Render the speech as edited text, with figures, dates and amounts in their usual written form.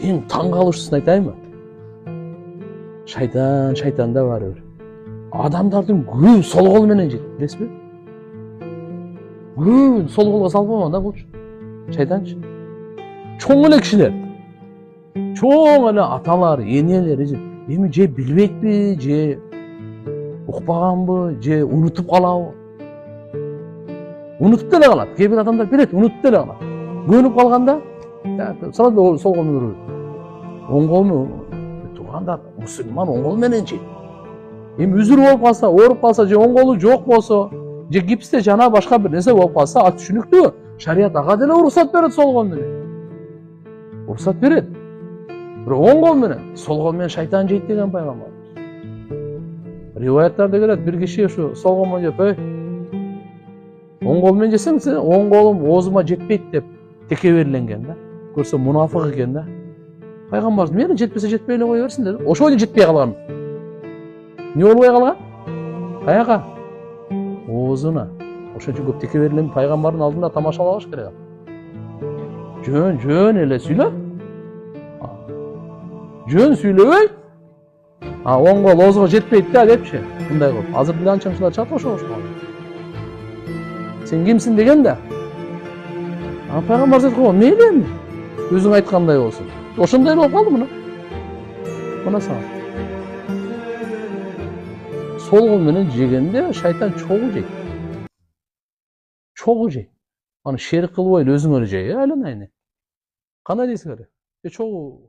Eң таң калышчысын айтайынбы? Шайтан да бар. Адамдардын көбү сол кол менен жейт, билесизби? Көбүн сол колго салып койгон да булчу. Шайтанчы. Чоң эле кишилер. Чоң эле аталар, энелер, эми же билбейтпи, же укпаганбы, же унутуп калабы? Унутуп деле калат. Кээ бир адамдар билет, унутуп деле калат. Көнүп калганда, сразу сол колун көрөт. Оң колуну туугандар, мусулман оң кол менен жейт. Эми үзүр болуп калса, ооруп калса, же оң колу жок болсо, же гипсте жана башка бир нерсе болуп калса, а түшүнүктүү. Шарият ага деле уруксат берет сол кол менен. Уруксат берет. Бирок оң кол менен, сол кол менен шайтан жейт деген пайгамбар. Риваяттарда келет, бир киши ушу сол кол менен жеп, оң кол менен жесең, оң колум оозума жетпейт деп теке бериленген да. Көрсө мунафык экен да. Пайгамбар мени жетпесе жетпей эле кое берсин деди. Ошол эле жетпей калган. Не болбой калган? Каяка? Оозуна. Ошон үчүн көп теке берилген пайгамбардын алдында тамашалабаш керек. Жөн эле сүйлө. Жөн сүйлөбөй. Оң кол оозго жетпейт да депчи. Мындай кылып. Азыр деле анча-мынчалар чатып ошого. Сен кимсиң деген да. Пайгамбар айтып койгон, мейли эми. Өзүң айткандай болсун. Ошондой болуп калды мына. Мына сага. Сол кол менен жегенде шайтан чогуу жейт. Чогуу жейт. Аны шерик кылбой эле өзүңөр жей, айланайын. Кандай дейсиңер? Чогуу